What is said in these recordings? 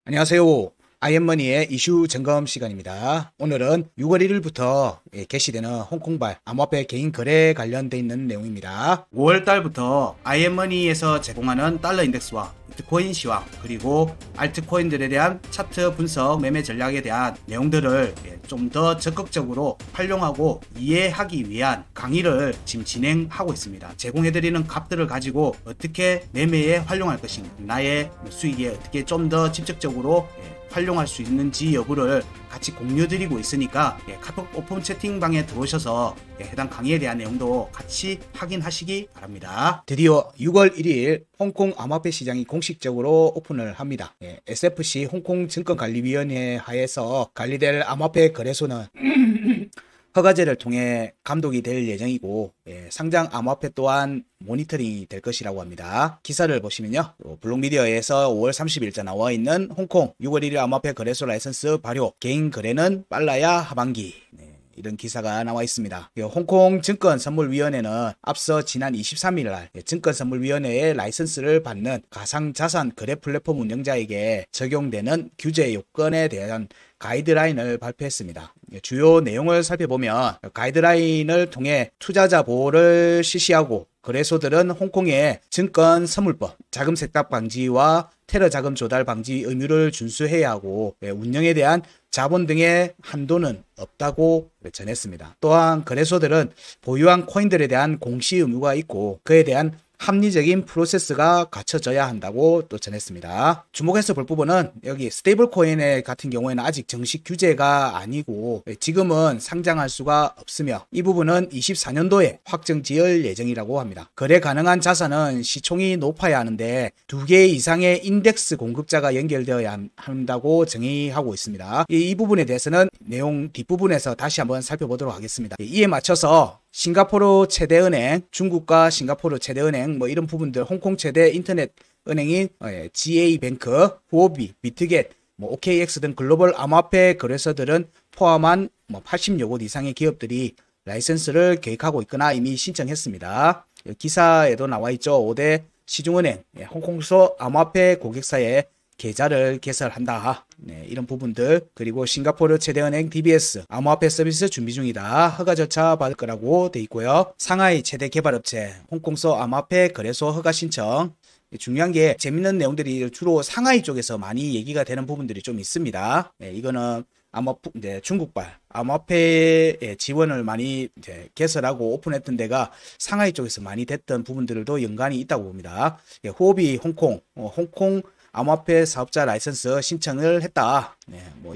안녕하세요. 아이엠머니의 이슈 점검 시간입니다. 오늘은 6월 1일부터 개시되는 홍콩발 암호화폐 개인 거래에 관련돼 있는 내용입니다. 5월 달부터 아이엠머니에서 제공하는 달러 인덱스와 비트코인 시황 그리고 알트코인들에 대한 차트 분석 매매 전략에 대한 내용들을 좀 더 적극적으로 활용하고 이해하기 위한 강의를 지금 진행하고 있습니다. 제공해드리는 값들을 가지고 어떻게 매매에 활용할 것인가, 나의 수익에 어떻게 좀 더 직접적으로 활용할 수 있는지 여부를 같이 공유드리고 있으니까 카톡 오픈 채팅방에 들어오셔서 해당 강의에 대한 내용도 같이 확인하시기 바랍니다. 드디어 6월 1일 홍콩 암호화폐 시장이 공식적으로 오픈을 합니다. SFC 홍콩 증권관리위원회 하에서 관리될 암호화폐 거래소는 허가제를 통해 감독이 될 예정이고 상장 암호화폐 또한 모니터링이 될 것이라고 합니다. 기사를 보시면요, 블록미디어에서 5월 30일자 나와 있는 홍콩 6월 1일 암호화폐 거래소 라이선스 발효, 개인 거래는 빨라야 하반기, 이런 기사가 나와 있습니다. 홍콩 증권선물위원회는 앞서 지난 23일 날 증권선물위원회의 라이선스를 받는 가상자산 거래 플랫폼 운영자에게 적용되는 규제 요건에 대한 가이드라인을 발표했습니다. 주요 내용을 살펴보면 가이드라인을 통해 투자자 보호를 실시하고 거래소들은 홍콩의 증권선물법, 자금 세탁 방지와 테러 자금 조달 방지 의무를 준수해야 하고 운영에 대한 자본 등의 한도는 없다고 전했습니다. 또한 거래소들은 보유한 코인들에 대한 공시 의무가 있고 그에 대한 합리적인 프로세스가 갖춰져야 한다고 또 전했습니다. 주목해서 볼 부분은 여기 스테이블 코인 같은 경우에는 아직 정식 규제가 아니고 지금은 상장할 수가 없으며 이 부분은 24년도에 확정 지을 예정이라고 합니다. 거래 가능한 자산은 시총이 높아야 하는데 2개 이상의 인덱스 공급자가 연결되어야 한다고 정의하고 있습니다. 이 부분에 대해서는 내용 뒷부분에서 다시 한번 살펴보도록 하겠습니다. 이에 맞춰서 싱가포르 최대은행, 중국과 싱가포르 최대은행 이런 부분들, 홍콩 최대 인터넷 은행인 GA뱅크, 후오비, 비트겟, OKX 등 글로벌 암호화폐 거래소들은 포함한 80여 곳 이상의 기업들이 라이선스를 계획하고 있거나 이미 신청했습니다. 기사에도 나와 있죠. 5대 시중은행, 홍콩소 암호화폐 고객사에 계좌를 개설한다. 이런 부분들, 그리고 싱가포르 최대은행 DBS 암호화폐 서비스 준비 중이다. 허가 절차 받을 거라고 돼 있고요. 상하이 최대 개발업체 홍콩소 암호화폐 거래소 허가 신청. 중요한 게 재밌는 내용들이 주로 상하이 쪽에서 많이 얘기가 되는 부분들이 좀 있습니다. 이거는 아마 중국발 암호화폐 지원을 많이 개설하고 오픈했던 데가 상하이 쪽에서 많이 됐던 부분들도 연관이 있다고 봅니다. 호비 홍콩, 홍콩 암호화폐 사업자 라이선스 신청을 했다.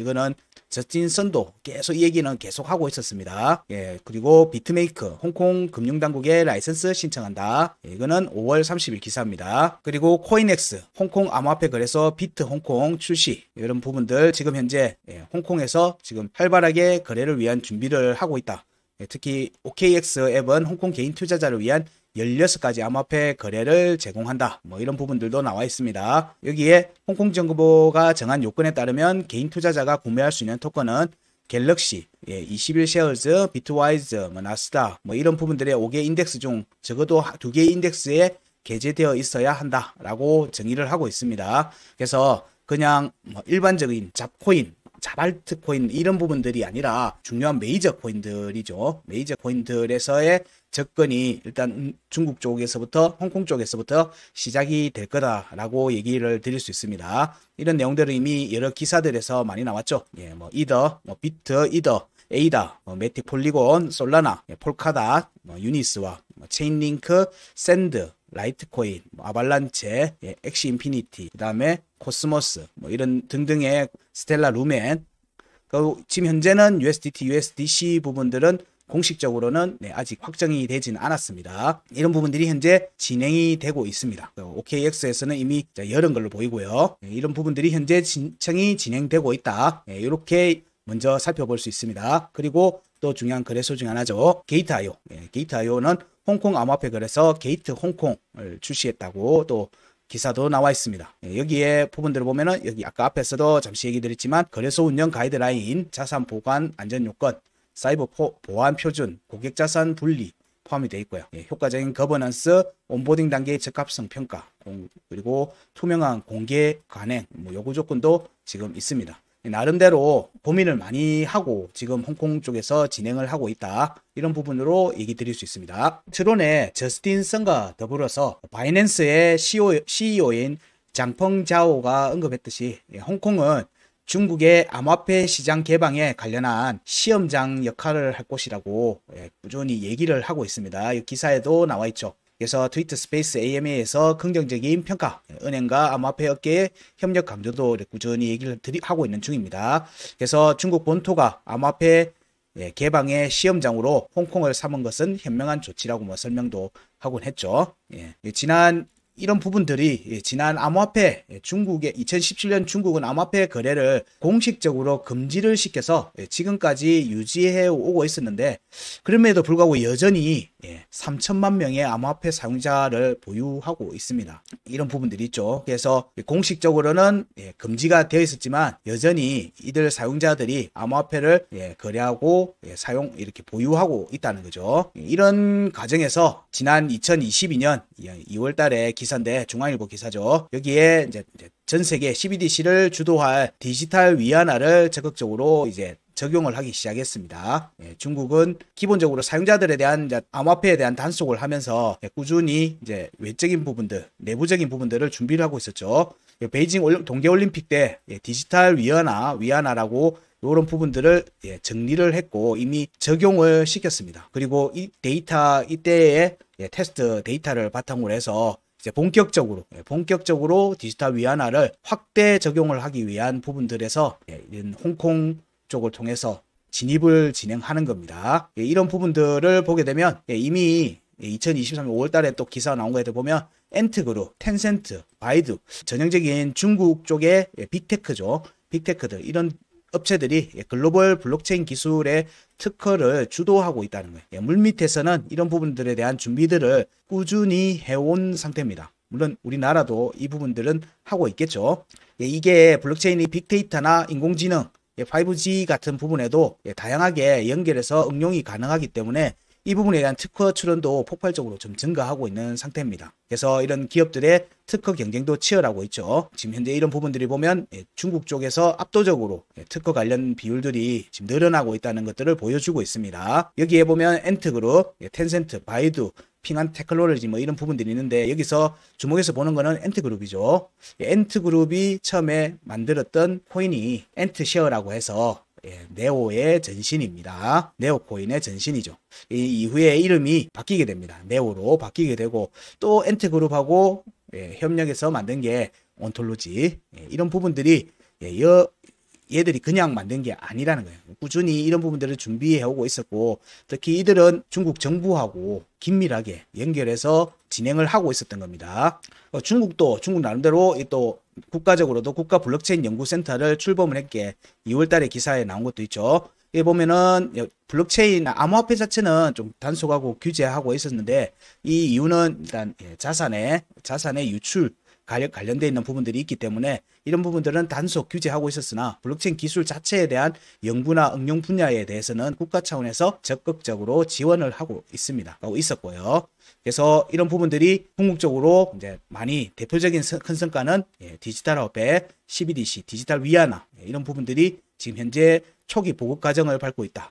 이거는 저스틴 선도 계속 이 얘기는 계속 하고 있었습니다. 그리고 비트메이크 홍콩 금융당국에 라이선스 신청한다. 이거는 5월 30일 기사입니다. 그리고 코인엑스 홍콩 암호화폐 거래소 비트 홍콩 출시, 이런 부분들 지금 현재 홍콩에서 지금 활발하게 거래를 위한 준비를 하고 있다. 특히 OKX 앱은 홍콩 개인 투자자를 위한 16가지 암호화폐 거래를 제공한다. 이런 부분들도 나와 있습니다. 여기에 홍콩정부가 정한 요건에 따르면 개인 투자자가 구매할 수 있는 토큰은 갤럭시, 21쉐어즈, 비트와이즈, 나스닥 이런 부분들의 5개 인덱스 중 적어도 2개 인덱스에 게재되어 있어야 한다라고 정의를 하고 있습니다. 그래서 그냥 일반적인 잡코인, 자발트코인 이런 부분들이 아니라 중요한 메이저 코인들이죠. 메이저 코인들에서의 접근이 일단 중국 쪽에서부터, 홍콩 쪽에서부터 시작이 될 거다라고 얘기를 드릴 수 있습니다. 이런 내용들은 이미 여러 기사들에서 많이 나왔죠. 이더, 비트, 이더, 에이다, 매틱 폴리곤, 솔라나, 폴카닷, 유니스와 체인링크, 샌드, 라이트코인, 아발란체, 엑시 인피니티, 그 다음에 코스모스, 이런 등등의 스텔라 루멘. 지금 현재는 USDT, USDC 부분들은 공식적으로는 아직 확정이 되진 않았습니다. 이런 부분들이 현재 진행이 되고 있습니다. OKX에서는 이미 열은 걸로 보이고요. 이런 부분들이 현재 신청이 진행되고 있다. 이렇게 먼저 살펴볼 수 있습니다. 그리고 또 중요한 거래소 중 하나죠. 게이트.io. 게이트.io는 홍콩 암호화폐 거래소 게이트 홍콩을 출시했다고 또 기사도 나와 있습니다. 여기에 부분들을 보면은 여기 아까 앞에서도 잠시 얘기 드렸지만 거래소 운영 가이드라인, 자산 보관 안전 요건, 사이버 보안 표준, 고객 자산 분리 포함이 되어 있고요. 효과적인 거버넌스, 온보딩 단계의 적합성 평가, 그리고 투명한 공개 관행 뭐 요구 조건도 지금 있습니다. 나름대로 고민을 많이 하고 지금 홍콩 쪽에서 진행을 하고 있다. 이런 부분으로 얘기 드릴 수 있습니다. 트론의 저스틴 선과 더불어서 바이낸스의 CEO인 장펑 자오가 언급했듯이 홍콩은 중국의 암호화폐 시장 개방에 관련한 시험장 역할을 할 곳이라고 꾸준히 얘기를 하고 있습니다. 이 기사에도 나와 있죠. 그래서 트위터 스페이스 AMA에서 긍정적인 평가, 은행과 암호화폐 업계의 협력 강조도 꾸준히 얘기를 하고 있는 중입니다. 그래서 중국 본토가 암호화폐 개방의 시험장으로 홍콩을 삼은 것은 현명한 조치라고 뭐 설명도 하곤 했죠. 지난 이런 부분들이 지난 암호화폐 중국의 2017년 중국은 암호화폐 거래를 공식적으로 금지를 시켜서 지금까지 유지해 오고 있었는데 그럼에도 불구하고 여전히 3천만 명의 암호화폐 사용자를 보유하고 있습니다. 이런 부분들이 있죠. 그래서 공식적으로는 금지가 되어 있었지만 여전히 이들 사용자들이 암호화폐를 거래하고 사용 이렇게 보유하고 있다는 거죠. 이런 과정에서 지난 2022년 2월 달에 기사인데 중앙일보 기사죠. 여기에 이제 전 세계 CBDC를 주도할 디지털 위안화를 적극적으로 이제 적용을 하기 시작했습니다. 중국은 기본적으로 사용자들에 대한 암호화폐에 대한 단속을 하면서 꾸준히 이제 외적인 부분들, 내부적인 부분들을 준비를 하고 있었죠. 베이징 동계올림픽 때 디지털 위안화라고 이런 부분들을 정리를 했고 이미 적용을 시켰습니다. 그리고 이 데이터 이때의 테스트 데이터를 바탕으로 해서 이제 본격적으로 디지털 위안화를 확대 적용을 하기 위한 부분들에서 홍콩 쪽을 통해서 진입을 진행하는 겁니다. 이런 부분들을 보게 되면 이미 2023년 5월 달에 또 기사가 나온 거에 보면 엔트그룹, 텐센트, 바이두 전형적인 중국 쪽의 빅테크죠. 빅테크들 이런 업체들이 글로벌 블록체인 기술의 특허를 주도하고 있다는 거예요. 물밑에서는 이런 부분들에 대한 준비들을 꾸준히 해온 상태입니다. 물론 우리나라도 이 부분들은 하고 있겠죠. 이게 블록체인이 빅데이터나 인공지능, 5G 같은 부분에도 다양하게 연결해서 응용이 가능하기 때문에 이 부분에 대한 특허 출원도 폭발적으로 좀 증가하고 있는 상태입니다. 그래서 이런 기업들의 특허 경쟁도 치열하고 있죠. 지금 현재 이런 부분들이 보면 중국 쪽에서 압도적으로 특허 관련 비율들이 지금 늘어나고 있다는 것들을 보여주고 있습니다. 여기에 보면 엔트그룹, 텐센트, 바이두, 핑한 테크놀로지 뭐 이런 부분들이 있는데 여기서 주목해서 보는 거는 엔트그룹이죠. 엔트그룹이 처음에 만들었던 코인이 엔트쉐어라고 해서 네오의 전신입니다. 네오코인의 전신이죠. 이 이후에 이름이 바뀌게 됩니다. 네오로 바뀌게 되고 또 엔트그룹하고 협력해서 만든 게 온톨로지 이런 부분들이 얘들이 그냥 만든 게 아니라는 거예요. 꾸준히 이런 부분들을 준비해 오고 있었고 특히 이들은 중국 정부하고 긴밀하게 연결해서 진행을 하고 있었던 겁니다. 중국 나름대로 또 국가적으로도 국가 블록체인 연구센터를 출범을 했기에 2월 달에 기사에 나온 것도 있죠. 여기 보면은 블록체인 암호화폐 자체는 좀 단속하고 규제하고 있었는데 이 이유는 일단 자산의 유출 관련되어 있는 부분들이 있기 때문에 이런 부분들은 단속 규제하고 있었으나 블록체인 기술 자체에 대한 연구나 응용 분야에 대해서는 국가 차원에서 적극적으로 지원을 하고 있었고요. 그래서 이런 부분들이 궁극적으로 이제 많이 대표적인 큰 성과는 디지털 화폐, CBDC, 디지털 위안화 이런 부분들이 지금 현재 초기 보급 과정을 밟고 있다.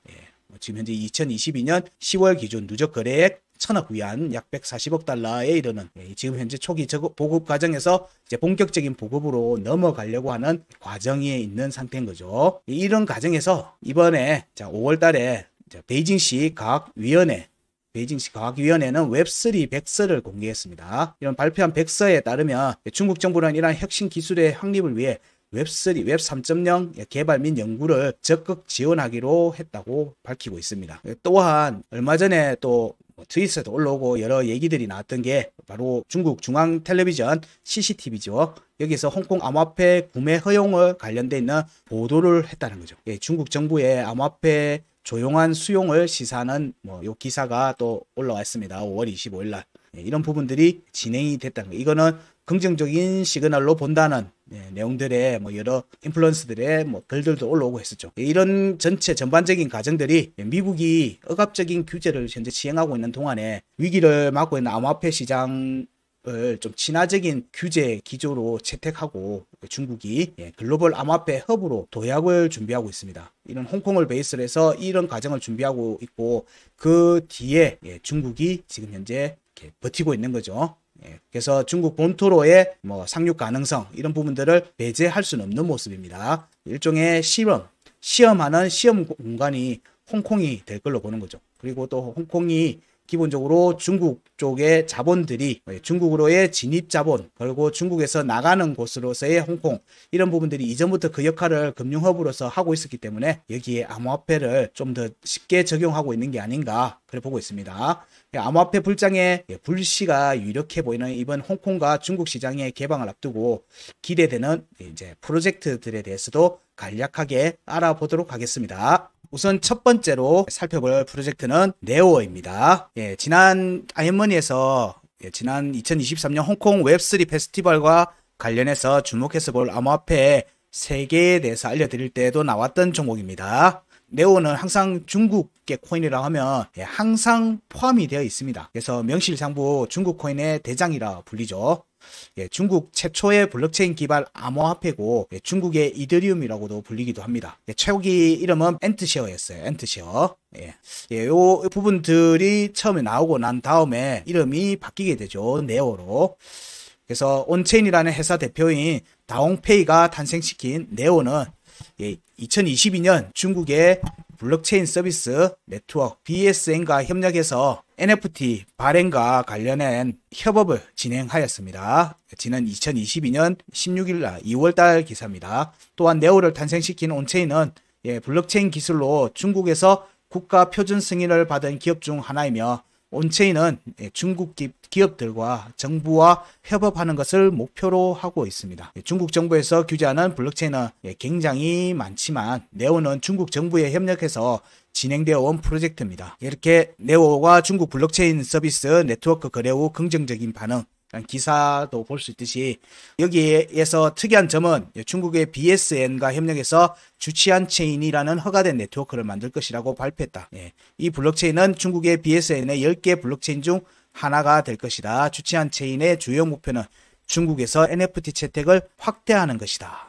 지금 현재 2022년 10월 기준 누적 거래액 1000억 위안 약 140억 달러에 이르는 지금 현재 초기 보급 과정에서 이제 본격적인 보급으로 넘어가려고 하는 과정에 있는 상태인 거죠. 이런 과정에서 이번에 5월 달에 베이징시 과학위원회는 웹3 백서를 공개했습니다. 이런 발표한 백서에 따르면 중국 정부는 이러한 혁신 기술의 확립을 위해 웹3, 웹 3.0 개발 및 연구를 적극 지원하기로 했다고 밝히고 있습니다. 또한 얼마 전에 또 트윗에도 올라오고 여러 얘기들이 나왔던 게 바로 중국 중앙 텔레비전 CCTV죠. 여기서 홍콩 암호화폐 구매 허용을 관련돼 있는 보도를 했다는 거죠. 중국 정부의 암호화폐 조용한 수용을 시사하는 요 기사가 또 올라와 있습니다. 5월 25일 날. 이런 부분들이 진행이 됐다는 거. 이거는 긍정적인 시그널로 본다는 내용들의 여러 인플루언서들의 글들도 올라오고 했었죠. 이런 전반적인 과정들이 미국이 억압적인 규제를 현재 시행하고 있는 동안에 위기를 맞고 있는 암호화폐 시장을 좀 친화적인 규제 기조로 채택하고 중국이 글로벌 암호화폐 허브로 도약을 준비하고 있습니다. 이런 홍콩을 베이스로 해서 이런 과정을 준비하고 있고 그 뒤에 중국이 지금 현재 이렇게 버티고 있는 거죠. 그래서 중국 본토로의 뭐 상륙 가능성 이런 부분들을 배제할 수는 없는 모습입니다. 일종의 시험하는 시험 공간이 홍콩이 될 걸로 보는 거죠. 그리고 또 홍콩이 기본적으로 중국 쪽의 자본들이 중국으로의 진입 자본 그리고 중국에서 나가는 곳으로서의 홍콩 이런 부분들이 이전부터 그 역할을 금융허브로서 하고 있었기 때문에 여기에 암호화폐를 좀 더 쉽게 적용하고 있는 게 아닌가 그래 보고 있습니다. 암호화폐 불장의 불씨가 유력해 보이는 이번 홍콩과 중국 시장의 개방을 앞두고 기대되는 이제 프로젝트들에 대해서도 간략하게 알아보도록 하겠습니다. 우선 첫 번째로 살펴볼 프로젝트는 네오어입니다. 지난 아이언머니에서 지난 2023년 홍콩 웹3 페스티벌과 관련해서 주목해서 볼 암호화폐 3개에 대해서 알려드릴 때도 나왔던 종목입니다. 네오는 항상 중국계 코인이라고 하면 항상 포함이 되어 있습니다. 그래서 명실상부 중국 코인의 대장이라 불리죠. 중국 최초의 블록체인 기반 암호화폐고 중국의 이더리움이라고도 불리기도 합니다. 최후기 이름은 엔트쉐어였어요. 엔트쉐어. 요 부분들이 처음에 나오고 난 다음에 이름이 바뀌게 되죠. 네오로. 그래서 온체인이라는 회사 대표인 다옹페이가 탄생시킨 네오는 2022년 중국의 블록체인 서비스 네트워크 BSN과 협력해서 NFT 발행과 관련한 협업을 진행하였습니다. 지난 2022년 16일 2월달 기사입니다. 또한 네오를 탄생시킨 온체인은 블록체인 기술로 중국에서 국가 표준 승인을 받은 기업 중 하나이며 온체인은 중국 기업들과 정부와 협업하는 것을 목표로 하고 있습니다. 중국 정부에서 규제하는 블록체인은 굉장히 많지만 네오는 중국 정부에 협력해서 진행되어 온 프로젝트입니다. 이렇게 네오가 중국 블록체인 서비스 네트워크 거래 후 긍정적인 반응 기사도 볼 수 있듯이 여기에서 특이한 점은 중국의 BSN과 협력해서 주치한 체인이라는 허가된 네트워크를 만들 것이라고 발표했다. 이 블록체인은 중국의 BSN의 10개 블록체인 중 하나가 될 것이다. 주치한 체인의 주요 목표는 중국에서 NFT 채택을 확대하는 것이다.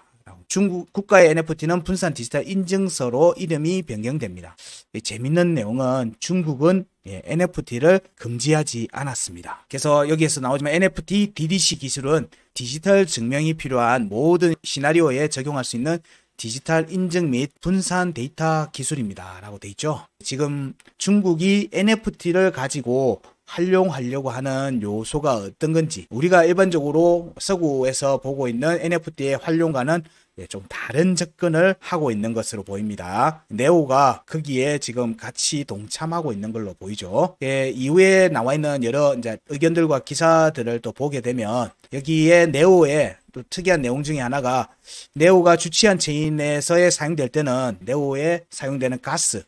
중국 국가의 NFT는 분산 디지털 인증서로 이름이 변경됩니다. 재밌는 내용은 중국은 NFT를 금지하지 않았습니다. 그래서 여기에서 나오지만 NFT DDC 기술은 디지털 증명이 필요한 모든 시나리오에 적용할 수 있는 디지털 인증 및 분산 데이터 기술입니다. 라고 돼 있죠. 지금 중국이 NFT를 가지고 활용하려고 하는 요소가 어떤 건지 우리가 일반적으로 서구에서 보고 있는 NFT의 활용과는 좀 다른 접근을 하고 있는 것으로 보입니다. 네오가 거기에 지금 같이 동참하고 있는 걸로 보이죠. 이후에 나와 있는 여러 이제 의견들과 기사들을 또 보게 되면 여기에 네오의 또 특이한 내용 중에 하나가 네오가 주치한 체인에서의 사용될 때는 네오에 사용되는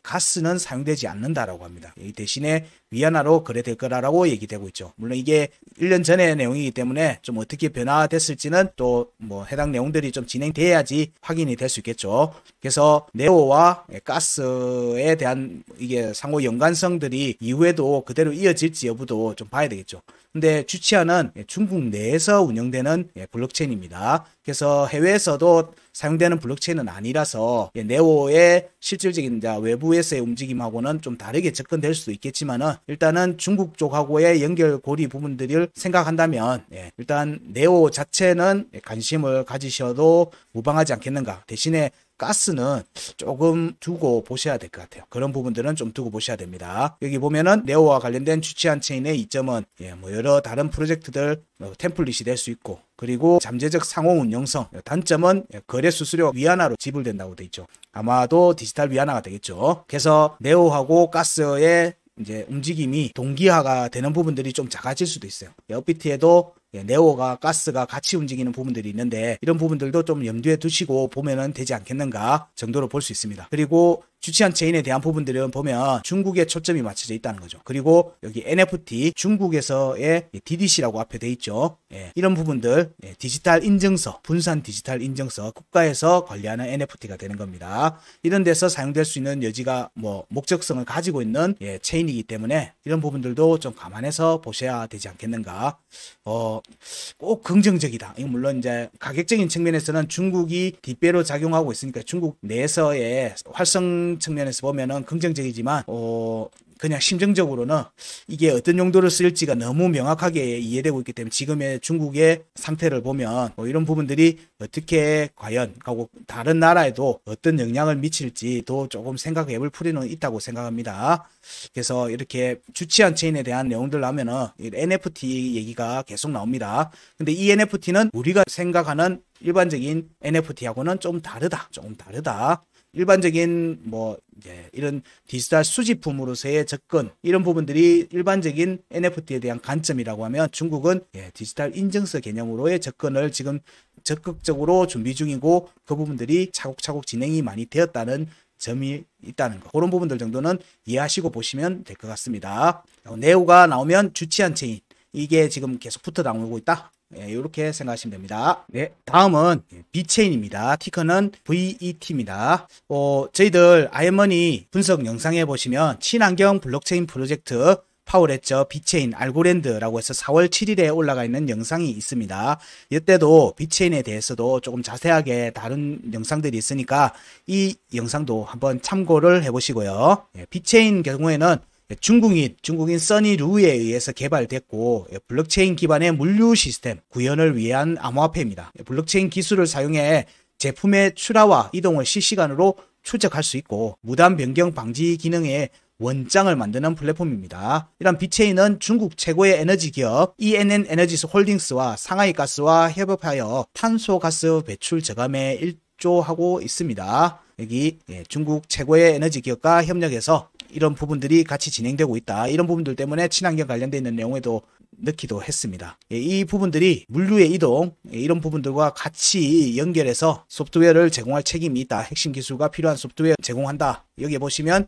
가스는 사용되지 않는다라고 합니다. 이 대신에 위안화로 거래될 거라고 얘기되고 있죠. 물론 이게 1년 전의 내용이기 때문에 좀 어떻게 변화됐을지는 또 뭐 해당 내용들이 좀 진행돼야지 확인이 될 수 있겠죠. 그래서 네오와 가스에 대한 이게 상호 연관성들이 이후에도 그대로 이어질지 여부도 좀 봐야 되겠죠. 근데 주치안은 중국 내에서 운영되는 블록체인입니다. 그래서 해외에서도 사용되는 블록체인은 아니라서 네오의 실질적인 외부에서의 움직임하고는 좀 다르게 접근될 수도 있겠지만은 일단은 중국 쪽하고의 연결고리 부분들을 생각한다면 일단 네오 자체는 관심을 가지셔도 무방하지 않겠는가. 대신에 가스는 조금 두고 보셔야 될 것 같아요. 그런 부분들은 좀 두고 보셔야 됩니다. 여기 보면은 네오와 관련된 주치한 체인의 이점은 뭐 여러 다른 프로젝트들 템플릿이 될 수 있고 그리고 잠재적 상호 운용성 단점은 거래 수수료 위안화로 지불된다고 돼 있죠. 아마도 디지털 위안화가 되겠죠. 그래서 네오하고 가스의 이제 움직임이 동기화가 되는 부분들이 좀 작아질 수도 있어요. 업비트에도 네오가 가스가 같이 움직이는 부분들이 있는데 이런 부분들도 좀 염두에 두시고 보면은 되지 않겠는가 정도로 볼 수 있습니다. 그리고 주치한 체인에 대한 부분들은 보면 중국에 초점이 맞춰져 있다는 거죠. 그리고 여기 NFT 중국에서의 DDC라고 앞에 돼 있죠. 이런 부분들 디지털 인증서, 분산 디지털 인증서, 국가에서 관리하는 NFT가 되는 겁니다. 이런 데서 사용될 수 있는 여지가 목적성을 가지고 있는 체인이기 때문에 이런 부분들도 좀 감안해서 보셔야 되지 않겠는가. 꼭 긍정적이다. 이건 물론 이제 가격적인 측면에서는 중국이 뒷배로 작용하고 있으니까 중국 내에서의 활성 측면에서 보면은 긍정적이지만 그냥 심정적으로는 이게 어떤 용도로 쓰일지가 너무 명확하게 이해되고 있기 때문에 지금의 중국의 상태를 보면 이런 부분들이 어떻게 과연 하고 다른 나라에도 어떤 영향을 미칠지도 조금 생각해 볼 필요는 있다고 생각합니다. 그래서 이렇게 주치한 체인에 대한 내용들 하면은 NFT 얘기가 계속 나옵니다. 근데 이 NFT는 우리가 생각하는 일반적인 NFT하고는 좀 다르다. 일반적인 이제 이런 디지털 수집품으로서의 접근 이런 부분들이 일반적인 NFT에 대한 관점이라고 하면 중국은 디지털 인증서 개념으로의 접근을 지금 적극적으로 준비 중이고 그 부분들이 차곡차곡 진행이 많이 되었다는 점이 있다는 거. 그런 부분들 정도는 이해하시고 보시면 될 것 같습니다. 네오가 나오면 주치한 체인 이게 지금 계속 붙어 나오고 있다. 이렇게 생각하시면 됩니다. 네, 다음은 비체인입니다. 티커는 VET입니다. 저희들 아이언머니 분석 영상에 보시면 친환경 블록체인 프로젝트 파워레저 비체인 알고랜드라고 해서 4월 7일에 올라가 있는 영상이 있습니다. 이때도 비체인에 대해서도 조금 자세하게 다룬 영상들이 있으니까 이 영상도 한번 참고를 해보시고요. 비체인 경우에는 중국인 써니 루에 의해서 개발됐고 블록체인 기반의 물류 시스템 구현을 위한 암호화폐입니다. 블록체인 기술을 사용해 제품의 출하와 이동을 실시간으로 추적할 수 있고 무단 변경 방지 기능의 원장을 만드는 플랫폼입니다. 이런 비체인은 중국 최고의 에너지 기업 ENN 에너지스 홀딩스와 상하이 가스와 협업하여 탄소 가스 배출 저감에 일조하고 있습니다. 여기 중국 최고의 에너지 기업과 협력해서 이런 부분들이 같이 진행되고 있다. 이런 부분들 때문에 친환경 관련되어 있는 내용에도 넣기도 했습니다. 이 부분들이 물류의 이동 이런 부분들과 같이 연결해서 소프트웨어를 제공할 책임이 있다. 핵심 기술과 필요한 소프트웨어 제공한다. 여기 보시면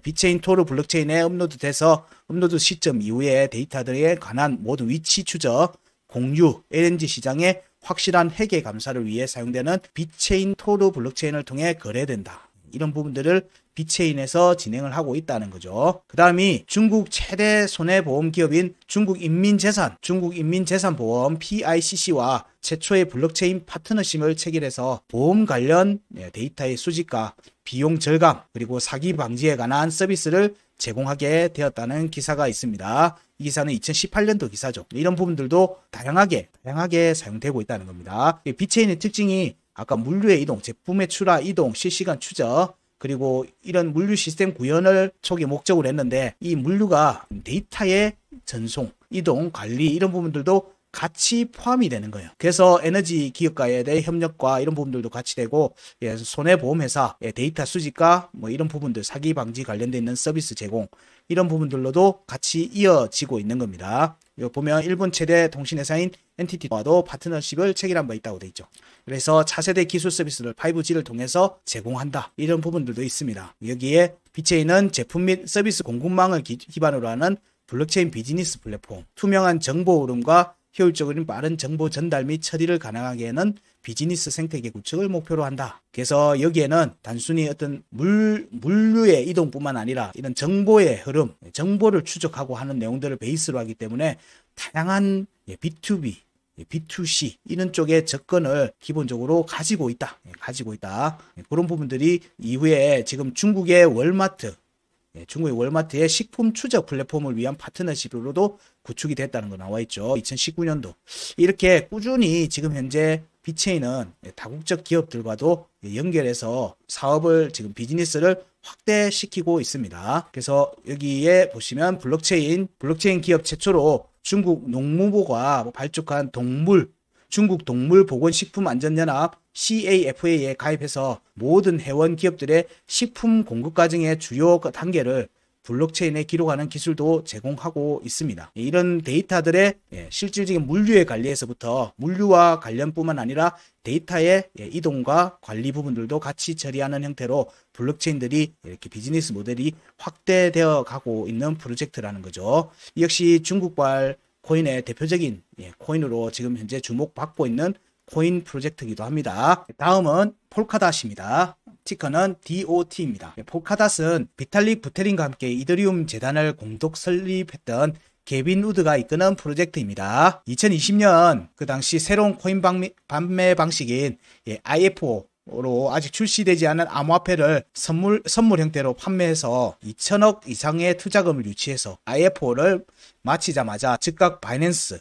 비체인 토르 블록체인에 업로드돼서 업로드 시점 이후에 데이터들에 관한 모든 위치 추적, 공유, LNG 시장의 확실한 회계 감사를 위해 사용되는 비체인 토르 블록체인을 통해 거래된다. 이런 부분들을 비체인에서 진행을 하고 있다는 거죠. 그 다음이 중국 최대 손해보험 기업인 중국인민재산보험 PICC와 최초의 블록체인 파트너십을 체결해서 보험 관련 데이터의 수집과 비용 절감 그리고 사기 방지에 관한 서비스를 제공하게 되었다는 기사가 있습니다. 이 기사는 2018년도 기사죠. 이런 부분들도 다양하게 사용되고 있다는 겁니다. 비체인의 특징이 아까 물류의 이동, 제품의 출하, 이동, 실시간 추적 그리고 이런 물류 시스템 구현을 초기 목적으로 했는데 이 물류가 데이터의 전송, 이동, 관리 이런 부분들도 같이 포함이 되는 거예요. 그래서 에너지 기업과의 협력과 이런 부분들도 같이 되고 손해보험회사 데이터 수집과 이런 부분들 사기 방지 관련돼 있는 서비스 제공 이런 부분들로도 같이 이어지고 있는 겁니다. 여기 보면 일본 최대 통신회사인 NTT와도 파트너십을 체결한 바 있다고 돼 있죠. 그래서 차세대 기술 서비스를 5G를 통해서 제공한다. 이런 부분들도 있습니다. 여기에 비체인은 제품 및 서비스 공급망을 기반으로 하는 블록체인 비즈니스 플랫폼, 투명한 정보 흐름과 효율적인 빠른 정보 전달 및 처리를 가능하게 하는 비즈니스 생태계 구축을 목표로 한다. 그래서 여기에는 단순히 어떤 물류의 이동뿐만 아니라 이런 정보의 흐름, 정보를 추적하고 하는 내용들을 베이스로 하기 때문에 다양한 B2B, B2C 이런 쪽의 접근을 기본적으로 가지고 있다. 그런 부분들이 이후에 지금 중국의 월마트의 식품 추적 플랫폼을 위한 파트너십으로도 구축이 됐다는 거 나와 있죠. 2019년도. 이렇게 꾸준히 지금 현재 비체인은 다국적 기업들과도 연결해서 사업을 지금 비즈니스를 확대시키고 있습니다. 그래서 여기에 보시면 블록체인 기업 최초로 중국 농무부가 발족한 중국 동물보건식품안전연합 CAFA에 가입해서 모든 회원 기업들의 식품 공급 과정의 주요 단계를 블록체인에 기록하는 기술도 제공하고 있습니다. 이런 데이터들의 실질적인 물류의 관리에서부터 물류와 관련뿐만 아니라 데이터의 이동과 관리 부분들도 같이 처리하는 형태로 블록체인들이 이렇게 비즈니스 모델이 확대되어 가고 있는 프로젝트라는 거죠. 역시 중국발 코인의 대표적인 코인으로 지금 현재 주목받고 있는 코인 프로젝트이기도 합니다. 다음은 폴카닷입니다. 티커는 DOT입니다. 폴카닷은 비탈릭 부테린과 함께 이더리움 재단을 공동 설립했던 게빈 우드가 이끄는 프로젝트입니다. 2020년 그 당시 새로운 코인 판매 방식인 IFO로 아직 출시되지 않은 암호화폐를 선물 형태로 판매해서 2천억 이상의 투자금을 유치해서 IFO를 마치자마자 즉각 바이낸스,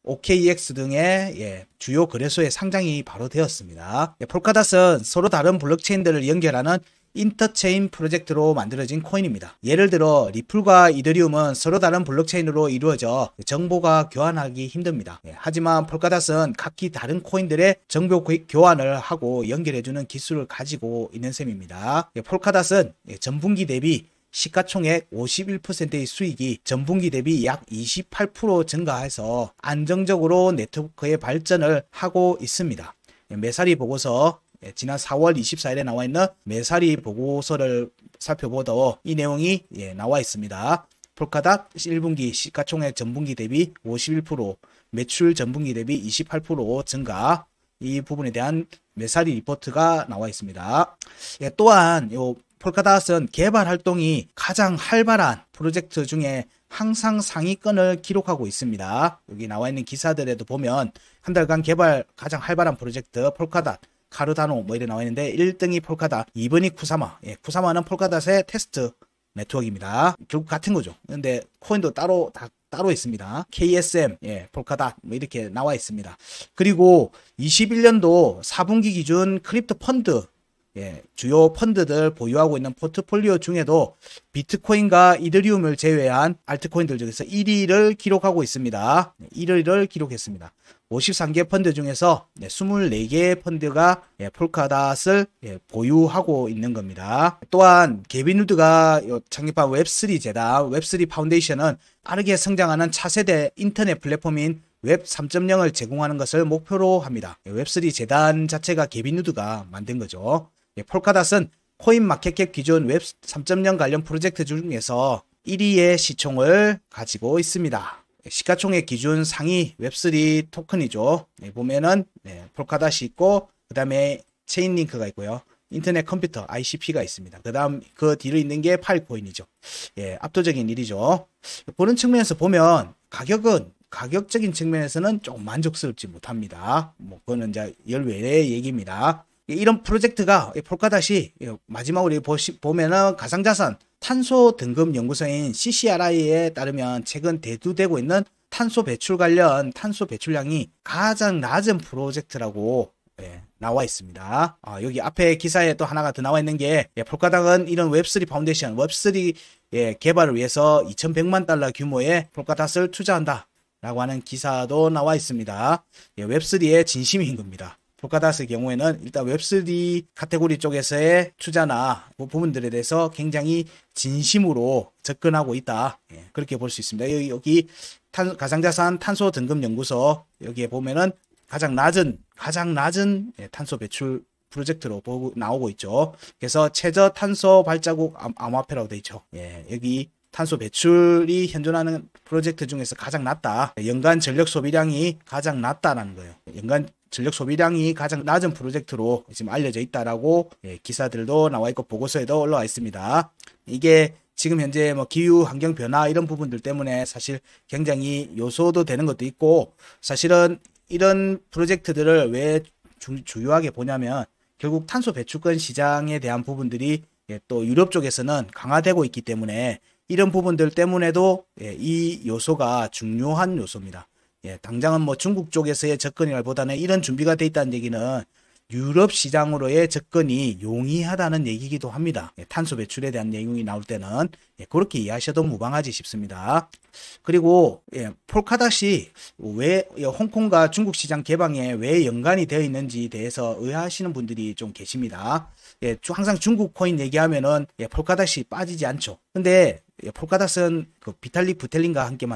OKX 등의 주요 거래소에 상장이 바로 되었습니다. 폴카닷은 서로 다른 블록체인들을 연결하는 인터체인 프로젝트로 만들어진 코인입니다. 예를 들어 리플과 이더리움은 서로 다른 블록체인으로 이루어져 정보가 교환하기 힘듭니다. 하지만 폴카닷은 각기 다른 코인들의 정보 교환을 하고 연결해주는 기술을 가지고 있는 셈입니다. 폴카닷은 전분기 대비 시가총액 51%의 수익이 전분기 대비 약 28% 증가해서 안정적으로 네트워크의 발전을 하고 있습니다. 매사리 보고서 지난 4월 24일에 나와 있는 매사리 보고서를 살펴보도 이 내용이 나와 있습니다. 폴카닷 1분기 시가총액 전분기 대비 51%, 매출 전분기 대비 28% 증가, 이 부분에 대한 매사리 리포트가 나와 있습니다. 또한 폴카닷은 개발 활동이 가장 활발한 프로젝트 중에 항상 상위권을 기록하고 있습니다. 여기 나와 있는 기사들에도 보면 한 달간 개발 가장 활발한 프로젝트 폴카닷, 카르다노 이렇게 나와 있는데 1등이 폴카닷, 2번이 쿠사마. 쿠사마는 폴카닷의 테스트 네트워크입니다. 결국 같은 거죠. 근데 코인도 따로 있습니다. KSM, 폴카닷 이렇게 나와 있습니다. 그리고 21년도 4분기 기준 크립토 펀드 주요 펀드들 보유하고 있는 포트폴리오 중에도 비트코인과 이더리움을 제외한 알트코인들 중에서 1위를 기록하고 있습니다. 1위를 기록했습니다. 53개 펀드 중에서 24개의 펀드가 폴카닷을 보유하고 있는 겁니다. 또한 게빈 우드가 창립한 웹3 재단, 웹3 파운데이션은 빠르게 성장하는 차세대 인터넷 플랫폼인 웹 3.0을 제공하는 것을 목표로 합니다. 웹3 재단 자체가 게빈 우드가 만든 거죠. 폴카닷은 코인마켓캡 기준 웹 3.0 관련 프로젝트 중에서 1위의 시총을 가지고 있습니다. 시가총액 기준 상위 웹3 토큰이죠. 보면은 폴카닷이 있고 그 다음에 체인링크가 있고요. 인터넷 컴퓨터 ICP가 있습니다. 그 다음 그 뒤로 있는 게 파일코인이죠. 압도적인 일이죠. 보는 측면에서 보면 가격적인 측면에서는 좀 만족스럽지 못합니다. 그거는 이제 열외의 얘기입니다. 이런 프로젝트가 폴카닷이 마지막으로 보면은 가상자산 탄소 등급 연구소인 CCRI에 따르면 최근 대두되고 있는 탄소 배출 관련 탄소 배출량이 가장 낮은 프로젝트라고 나와 있습니다. 여기 앞에 기사에 또 하나가 더 나와 있는 게 폴카닷은 이런 웹3 파운데이션 웹3 개발을 위해서 2100만 달러 규모의 폴카닷을 투자한다 라고 하는 기사도 나와 있습니다. 웹3의 진심인 겁니다. 폴카닷의 경우에는 일단 웹3 카테고리 쪽에서의 투자나 그 부분들에 대해서 굉장히 진심으로 접근하고 있다. 그렇게 볼 수 있습니다. 여기 가상자산 탄소 등급 연구소 여기에 보면은 가장 낮은 탄소 배출 프로젝트로 나오고 있죠. 그래서 최저 탄소 발자국 암호화폐라고 되어 있죠. 여기 탄소 배출이 현존하는 프로젝트 중에서 가장 낮다. 연간 전력 소비량이 가장 낮다라는 거예요. 연간 전력 소비량이 가장 낮은 프로젝트로 지금 알려져 있다라고 기사들도 나와 있고 보고서에도 올라와 있습니다. 이게 지금 현재 기후 환경 변화 이런 부분들 때문에 사실 굉장히 요소도 되는 것도 있고, 사실은 이런 프로젝트들을 왜 주요하게 보냐면 결국 탄소 배출권 시장에 대한 부분들이 또 유럽 쪽에서는 강화되고 있기 때문에 이런 부분들 때문에도 이 요소가 중요한 요소입니다. 당장은 중국 쪽에서의 접근이라기보다는 이런 준비가 돼 있다는 얘기는 유럽 시장으로의 접근이 용이하다는 얘기이기도 합니다. 탄소 배출에 대한 내용이 나올 때는 그렇게 이해하셔도 무방하지 싶습니다. 그리고 폴카닷이 왜 홍콩과 중국 시장 개방에 왜 연관이 되어 있는지에 대해서 의아하시는 분들이 좀 계십니다. 항상 중국 코인 얘기하면은 폴카닷이 빠지지 않죠. 근데 폴카닷은 그 비탈릭 부텔린과 함께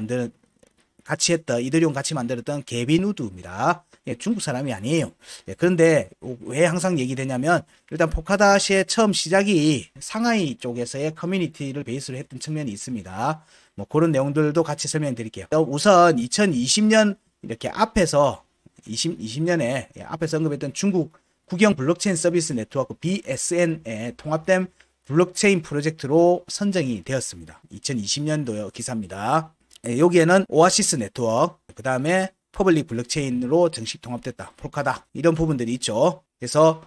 같이 했던 이더리움 같이 만들었던 게빈 우드입니다. 중국 사람이 아니에요. 그런데 왜 항상 얘기되냐면 일단 폴카닷의 처음 시작이 상하이 쪽에서의 커뮤니티를 베이스로 했던 측면이 있습니다. 뭐 그런 내용들도 같이 설명드릴게요. 우선 2020년 이렇게 앞에서 20년에 앞에서 언급했던 중국 국영 블록체인 서비스 네트워크 BSN에 통합된 블록체인 프로젝트로 선정이 되었습니다. 2020년도 기사입니다. 여기에는 오아시스 네트워크, 그 다음에 퍼블릭 블록체인으로 정식 통합됐다. 폴카닷 이런 부분들이 있죠. 그래서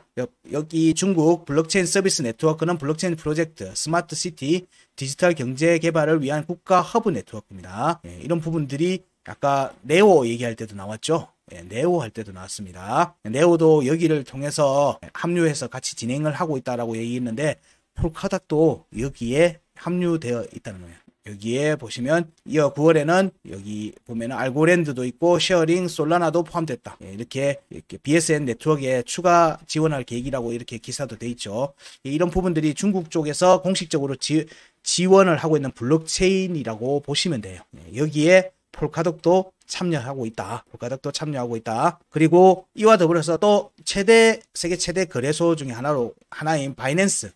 여기 중국 블록체인 서비스 네트워크는 블록체인 프로젝트, 스마트 시티, 디지털 경제 개발을 위한 국가 허브 네트워크입니다. 이런 부분들이 아까 네오 얘기할 때도 나왔죠. 네오 할 때도 나왔습니다. 네오도 여기를 통해서 합류해서 같이 진행을 하고 있다라고 얘기했는데 폴카닷도 여기에 합류되어 있다는 거예요. 여기에 보시면 이어 9월에는 여기 보면 알고랜드도 있고 쉐어링, 솔라나도 포함됐다. 이렇게 BSN 네트워크에 추가 지원할 계획이라고 이렇게 기사도 돼 있죠. 이런 부분들이 중국 쪽에서 공식적으로 지원을 하고 있는 블록체인이라고 보시면 돼요. 여기에 폴카독도 참여하고 있다. 폴카독도 참여하고 있다. 그리고 이와 더불어서 또 세계 최대 거래소 중에 하나인 바이낸스.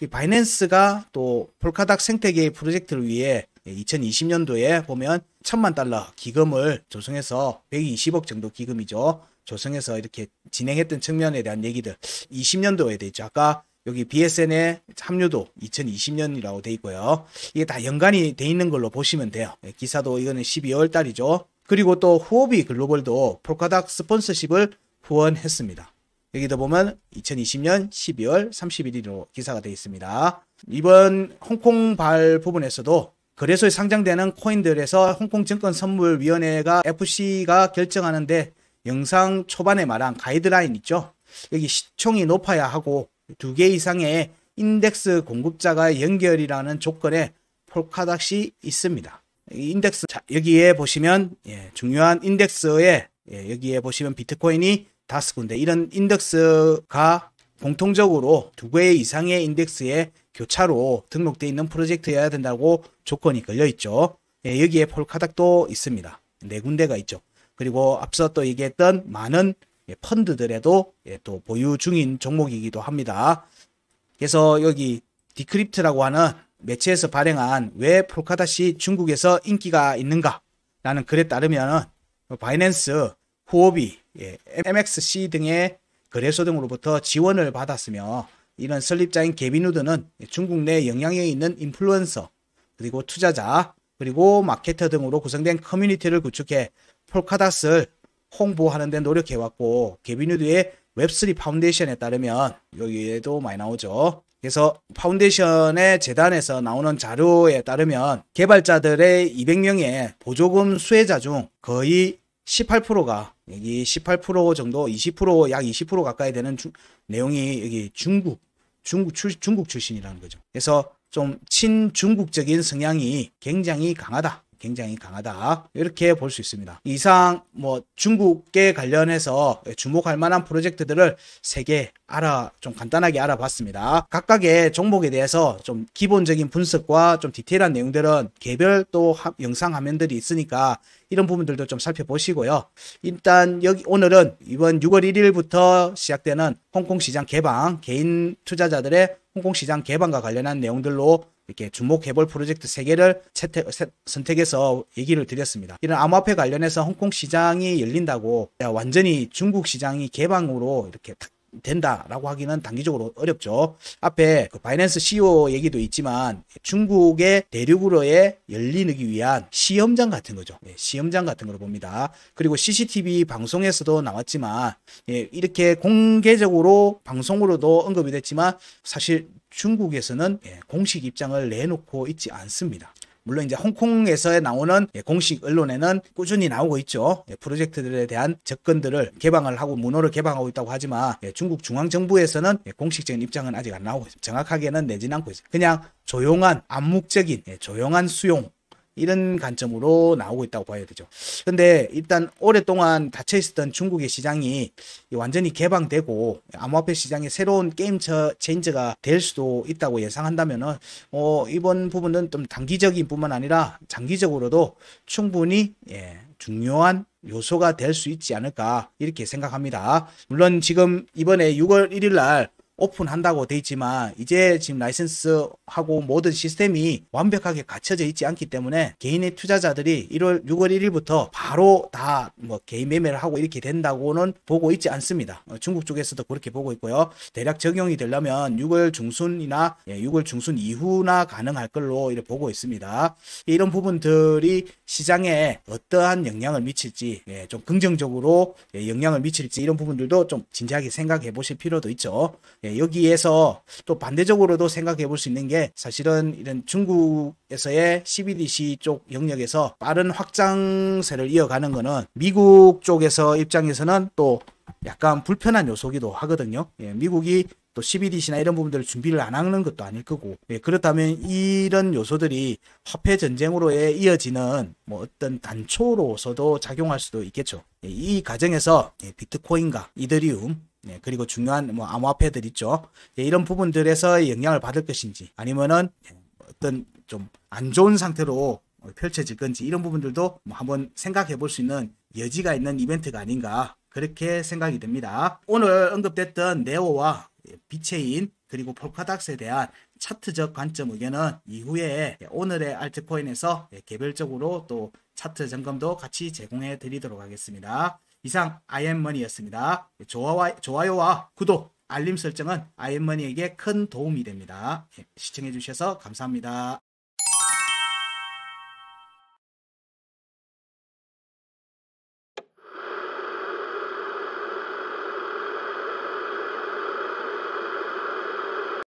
이 바이낸스가 또 폴카독 생태계 프로젝트를 위해 2020년도에 보면 $10,000,000 기금을 조성해서 120억 정도 기금이죠. 조성해서 이렇게 진행했던 측면에 대한 얘기들 20년도에 돼 있죠. 아까 여기 BSN의 합류도 2020년이라고 돼 있고요. 이게 다 연관이 돼 있는 걸로 보시면 돼요. 기사도 이거는 12월 달이죠. 그리고 또 후오비 글로벌도 폴카독 스폰서십을 후원했습니다. 여기도 보면 2020년 12월 31일로 기사가 되어 있습니다. 이번 홍콩발 부분에서도 거래소에 상장되는 코인들에서 홍콩증권선물위원회가 FC가 결정하는데 영상 초반에 말한 가이드라인 있죠. 여기 시총이 높아야 하고 2개 이상의 인덱스 공급자가 연결이라는 조건에 폴카독이 있습니다. 인덱스, 자, 여기에 보시면 중요한 인덱스에 여기에 보시면 비트코인이 5군데, 이런 인덱스가 공통적으로 2개 이상의 인덱스에 교차로 등록되어 있는 프로젝트여야 된다고 조건이 걸려 있죠. 여기에 폴카독도 있습니다. 4군데가 있죠. 그리고 앞서 또 얘기했던 많은 펀드들에도 또 보유 중인 종목이기도 합니다. 그래서 여기 디크립트라고 하는 매체에서 발행한 왜 폴카독이 중국에서 인기가 있는가 라는 글에 따르면 바이낸스, 후오비, MXC 등의 거래소 등으로부터 지원을 받았으며 이런 설립자인 게빈 우드는 중국 내 영향력이 있는 인플루언서, 그리고 투자자, 그리고 마케터 등으로 구성된 커뮤니티를 구축해 폴카독을 홍보하는 데 노력해왔고, 게빈 우드의 웹3 파운데이션에 따르면 여기에도 많이 나오죠. 그래서 파운데이션의 재단에서 나오는 자료에 따르면 개발자들의 200명의 보조금 수혜자 중 거의 18%가 여기 18% 정도 20% 약 20% 가까이 되는 내용이 여기 중국 출신이라는 거죠. 그래서 좀 친중국적인 성향이 굉장히 강하다. 이렇게 볼 수 있습니다. 이상 뭐 중국에 관련해서 주목할 만한 프로젝트들을 3개 좀 간단하게 알아봤습니다. 각각의 종목에 대해서 좀 기본적인 분석과 좀 디테일한 내용들은 개별 또 영상 화면들이 있으니까 이런 부분들도 좀 살펴보시고요. 일단 오늘은 이번 6월 1일부터 시작되는 홍콩 시장 개방, 개인 투자자들의 홍콩 시장 개방과 관련한 내용들로 이렇게 주목해볼 프로젝트 3개를 선택해서 얘기를 드렸습니다. 이런 암호화폐 관련해서 홍콩 시장이 열린다고 완전히 중국 시장이 개방으로 이렇게 된다라고 하기는 단기적으로 어렵죠. 앞에 그 바이낸스 CEO 얘기도 있지만 중국의 대륙으로의 열리기 위한 시험장 같은 거죠. 시험장 같은 거로 봅니다. 그리고 CCTV 방송에서도 나왔지만 이렇게 공개적으로 방송으로도 언급이 됐지만 사실 중국에서는 공식 입장을 내놓고 있지 않습니다. 물론 이제 홍콩에서 나오는 공식 언론에는 꾸준히 나오고 있죠. 프로젝트들에 대한 접근들을 개방을 하고 문호를 개방하고 있다고 하지만 중국 중앙정부에서는 공식적인 입장은 아직 안 나오고 있습니다. 정확하게는 내진 않고 있어요. 그냥 조용한 암묵적인 조용한 수용, 이런 관점으로 나오고 있다고 봐야 되죠. 근데 일단 오랫동안 닫혀 있었던 중국의 시장이 완전히 개방되고 암호화폐 시장에 새로운 게임 체인저가 될 수도 있다고 예상한다면은 이번 부분은 좀 단기적인 뿐만 아니라 장기적으로도 충분히 중요한 요소가 될 수 있지 않을까 이렇게 생각합니다. 물론 지금 이번에 6월 1일 날 오픈한다고 돼 있지만 이제 지금 라이센스하고 모든 시스템이 완벽하게 갖춰져 있지 않기 때문에 개인의 투자자들이 6월 1일부터 바로 다 뭐 개인 매매를 하고 이렇게 된다고는 보고 있지 않습니다. 중국 쪽에서도 그렇게 보고 있고요. 대략 적용이 되려면 6월 중순이나 6월 중순 이후나 가능할 걸로 이렇게 보고 있습니다. 이런 부분들이 시장에 어떠한 영향을 미칠지 좀 긍정적으로 영향을 미칠지 이런 부분들도 좀 진지하게 생각해 보실 필요도 있죠. 여기에서 또 반대적으로도 생각해 볼 수 있는 게 사실은 이런 중국에서의 CBDC 쪽 영역에서 빠른 확장세를 이어가는 거는 미국 쪽에서 입장에서는 또 약간 불편한 요소기도 하거든요. 미국이 또 CBDC나 이런 부분들을 준비를 안 하는 것도 아닐 거고 그렇다면 이런 요소들이 화폐 전쟁으로 이어지는 뭐 어떤 단초로서도 작용할 수도 있겠죠. 이 과정에서 비트코인과 이더리움 그리고 중요한 뭐 암호화폐들 있죠. 이런 부분들에서 영향을 받을 것인지 아니면은 어떤 좀 안 좋은 상태로 펼쳐질 건지 이런 부분들도 뭐 한번 생각해 볼 수 있는 여지가 있는 이벤트가 아닌가 그렇게 생각이 됩니다. 오늘 언급됐던 네오와 비체인 그리고 폴카닥스에 대한 차트적 관점 의견은 이후에 오늘의 알트코인에서 개별적으로 또 차트 점검도 같이 제공해 드리도록 하겠습니다. 이상 IM머니였습니다. 좋아요와 구독, 알림 설정은 IM머니에게 큰 도움이 됩니다. 시청해 주셔서 감사합니다.